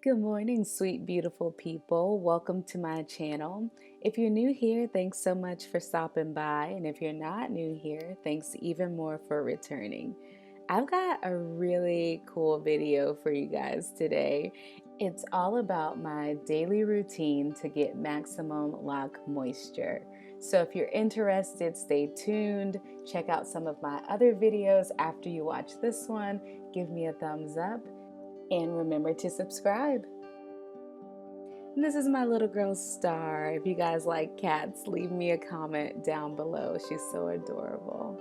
Good morning, sweet, beautiful people. Welcome to my channel. If you're new here, thanks so much for stopping by. And if you're not new here, thanks even more for returning. I've got a really cool video for you guys today. It's all about my daily routine to get maximum lock moisture. So if you're interested, stay tuned. Check out some of my other videos after you watch this one. Give me a thumbs up. And remember to subscribe. And this is my little girl Star. If you guys like cats, leave me a comment down below. She's so adorable.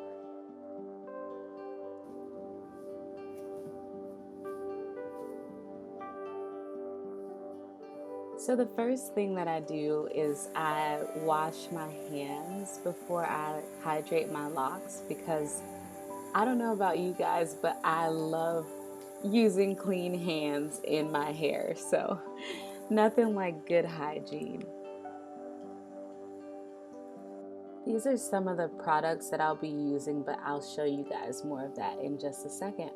So the first thing that I do is I wash my hands before I hydrate my locks, because I don't know about you guys, but I love using clean hands in my hair. So nothing like good hygiene. These are some of the products that I'll be using, but I'll show you guys more of that in just a second.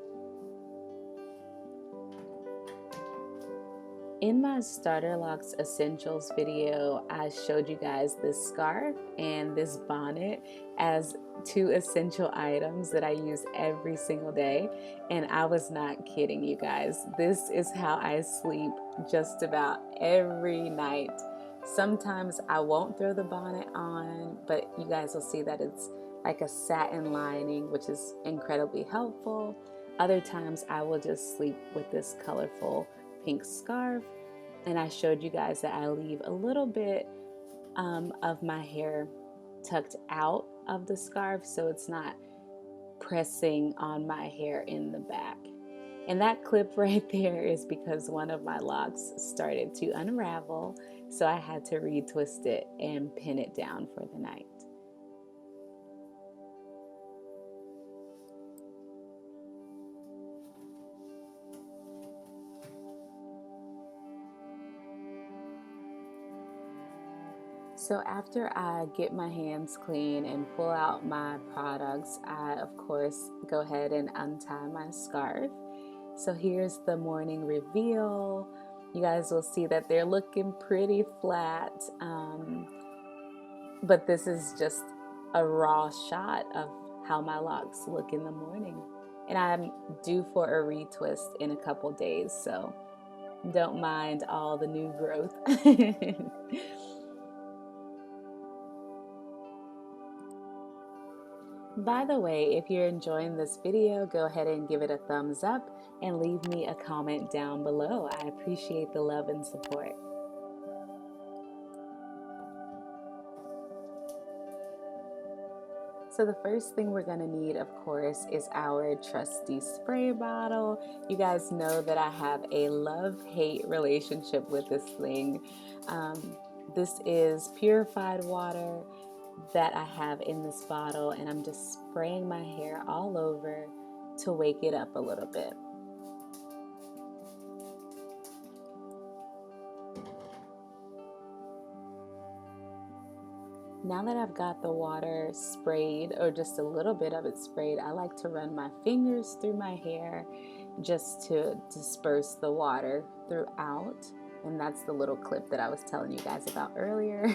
In my Starter Locks Essentials video, I showed you guys this scarf and this bonnet as two essential items that I use every single day. And I was not kidding you guys. This is how I sleep just about every night. Sometimes I won't throw the bonnet on, but you guys will see that it's like a satin lining, which is incredibly helpful. Other times I will just sleep with this colorful pink scarf. And I showed you guys that I leave a little bit of my hair tucked out of the scarf, so it's not pressing on my hair in the back. And that clip right there is because one of my locks started to unravel, so I had to retwist it and pin it down for the night. So after I get my hands clean and pull out my products, I of course go ahead and untie my scarf. So here's the morning reveal. You guys will see that they're looking pretty flat, but this is just a raw shot of how my locks look in the morning. And I'm due for a retwist in a couple days, so don't mind all the new growth. By the way, if you're enjoying this video, go ahead and give it a thumbs up and leave me a comment down below. I appreciate the love and support. So the first thing we're going to need, of course, is our trusty spray bottle. You guys know that I have a love-hate relationship with this thing. This is purified water that I have in this bottle, and I'm just spraying my hair all over to wake it up a little bit. Now that I've got the water sprayed, or just a little bit of it sprayed, I like to run my fingers through my hair just to disperse the water throughout. And that's the little clip that I was telling you guys about earlier.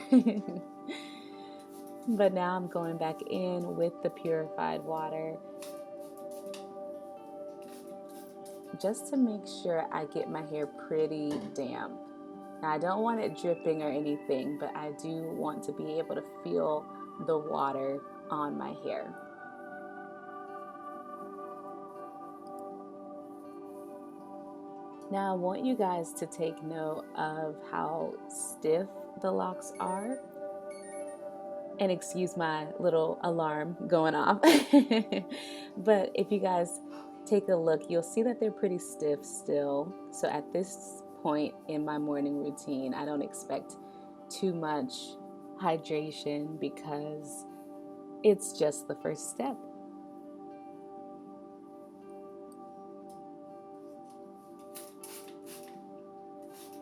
But now I'm going back in with the purified water just to make sure I get my hair pretty damp. Now, I don't want it dripping or anything, but I do want to be able to feel the water on my hair. Now, I want you guys to take note of how stiff the locks are. And excuse my little alarm going off. But if you guys take a look, you'll see that they're pretty stiff still. So at this point in my morning routine, I don't expect too much hydration because it's just the first step.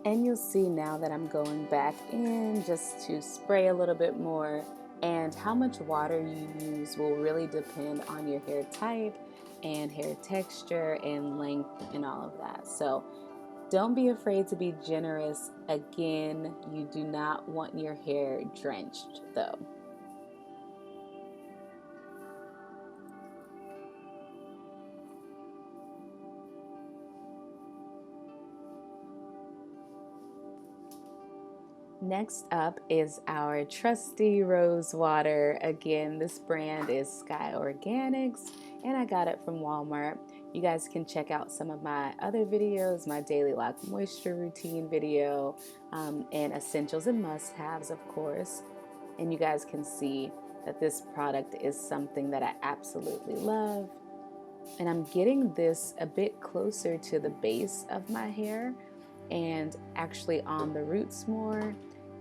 And you'll see now that I'm going back in just to spray a little bit more, and how much water you use will really depend on your hair type and hair texture and length and all of that. So Don't be afraid to be generous. Again, you do not want your hair drenched though. Next up is our trusty Rosewater. Again, this brand is Sky Organics and I got it from Walmart. You guys can check out some of my other videos, my daily lock moisture routine video, and essentials and must-haves, of course. And you guys can see that this product is something that I absolutely love. And I'm getting this a bit closer to the base of my hair and actually on the roots more.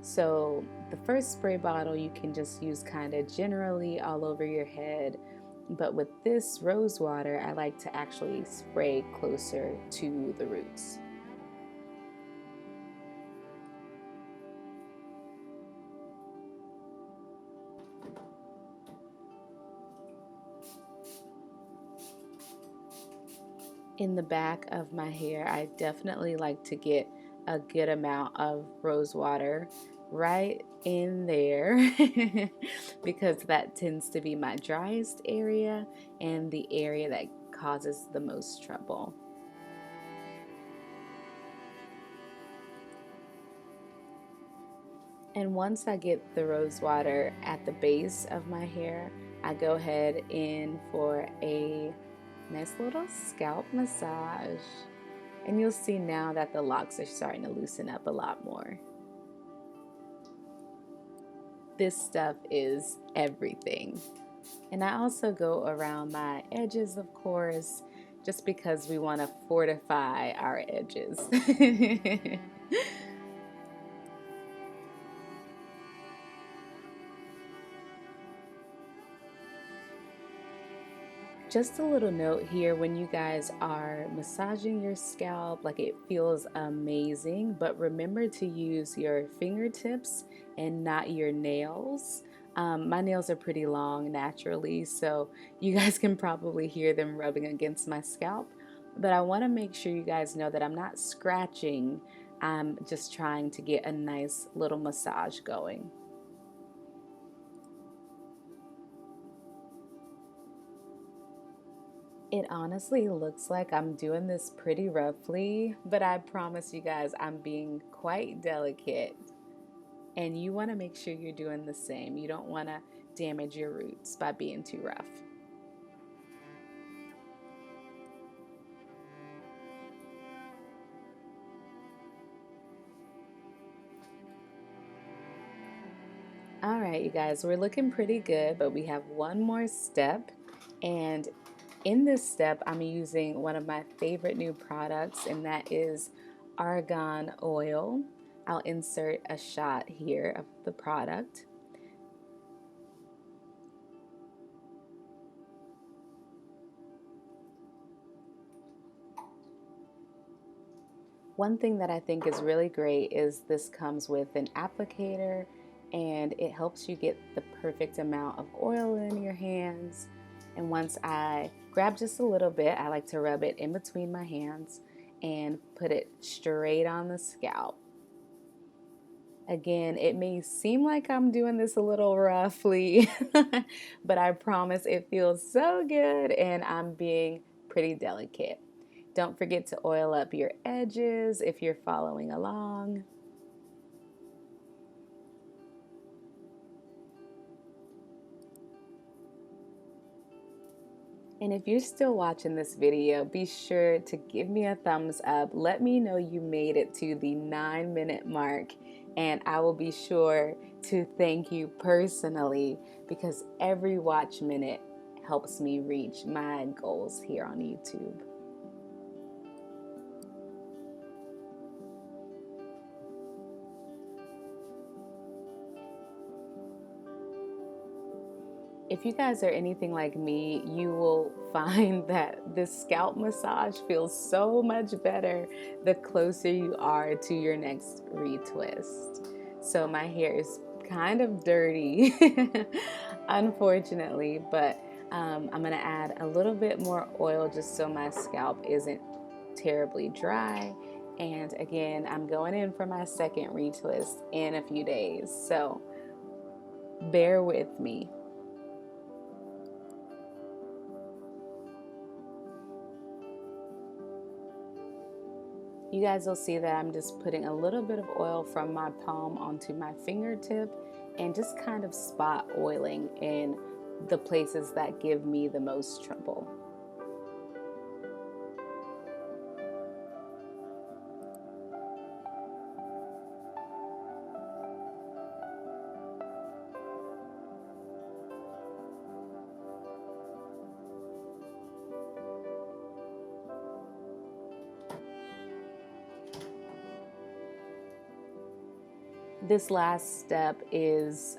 So the first spray bottle you can just use kind of generally all over your head, but with this Rosewater I like to actually spray closer to the roots. In the back of my hair, I definitely like to get a good amount of Rosewater right in there because that tends to be my driest area and the area that causes the most trouble. And once I get the Rosewater at the base of my hair, I go ahead in for a nice little scalp massage. And you'll see now that the locks are starting to loosen up a lot more. This stuff is everything. And I also go around my edges, of course, just because we want to fortify our edges. Just a little note here, when you guys are massaging your scalp, like, it feels amazing, but remember to use your fingertips and not your nails. My nails are pretty long naturally, so you guys can probably hear them rubbing against my scalp, but I want to make sure you guys know that I'm not scratching. I'm just trying to get a nice little massage going. It honestly looks like I'm doing this pretty roughly, but I promise you guys I'm being quite delicate. And you want to make sure you're doing the same. You don't want to damage your roots by being too rough. All right, you guys, we're looking pretty good, but we have one more step. And in this step, I'm using one of my favorite new products, and that is argan oil. I'll insert a shot here of the product. One thing that I think is really great is this comes with an applicator, and it helps you get the perfect amount of oil in your hands. And once I grab just a little bit, I like to rub it in between my hands and put it straight on the scalp. Again, it may seem like I'm doing this a little roughly, but I promise it feels so good and I'm being pretty delicate. Don't forget to oil up your edges if you're following along. And if you're still watching this video, be sure to give me a thumbs up. Let me know you made it to the 9-minute mark, and I will be sure to thank you personally because every watch minute helps me reach my goals here on YouTube. If you guys are anything like me, you will find that this scalp massage feels so much better the closer you are to your next retwist. So my hair is kind of dirty, unfortunately, but I'm gonna add a little bit more oil just so my scalp isn't terribly dry. And again, I'm going in for my second retwist in a few days, so bear with me. You guys will see that I'm just putting a little bit of oil from my palm onto my fingertip and just kind of spot oiling in the places that give me the most trouble. This last step is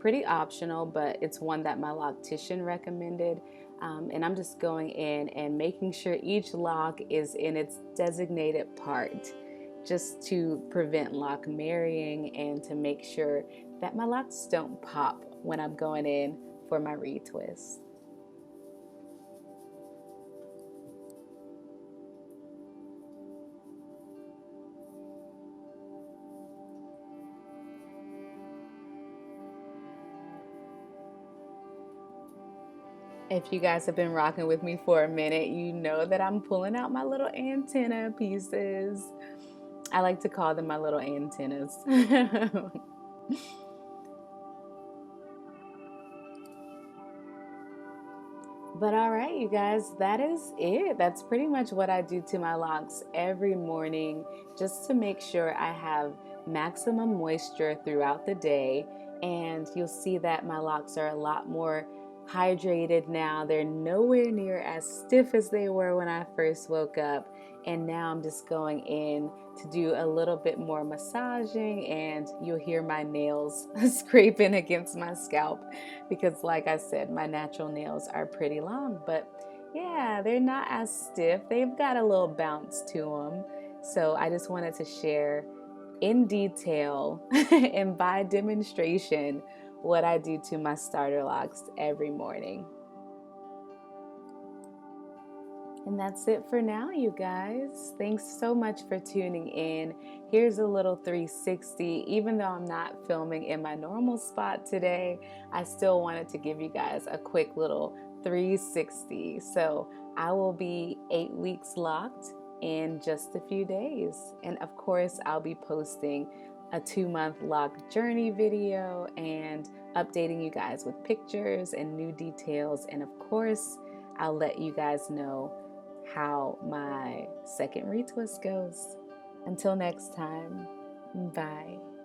pretty optional, but it's one that my loctician recommended. And I'm just going in and making sure each lock is in its designated part, just to prevent lock marrying and to make sure that my locks don't pop when I'm going in for my retwist. If you guys have been rocking with me for a minute, you know that I'm pulling out my little antenna pieces. I like to call them my little antennas. But all right, you guys, that is it. That's pretty much what I do to my locks every morning, just to make sure I have maximum moisture throughout the day. And you'll see that my locks are a lot more hydrated now. They're nowhere near as stiff as they were when I first woke up. And now I'm just going in to do a little bit more massaging, and you'll hear my nails scraping against my scalp because, like I said, my natural nails are pretty long, but yeah, they're not as stiff. They've got a little bounce to them. So I just wanted to share in detail and by demonstration what I do to my starter locks every morning. And that's it for now, you guys. Thanks so much for tuning in. Here's a little 360. Even though I'm not filming in my normal spot today, I still wanted to give you guys a quick little 360. So I will be 8 weeks locked in just a few days. And of course, I'll be posting a 2-month lock journey video and updating you guys with pictures and new details. And of course, I'll let you guys know how my second retwist goes. Until next time, bye.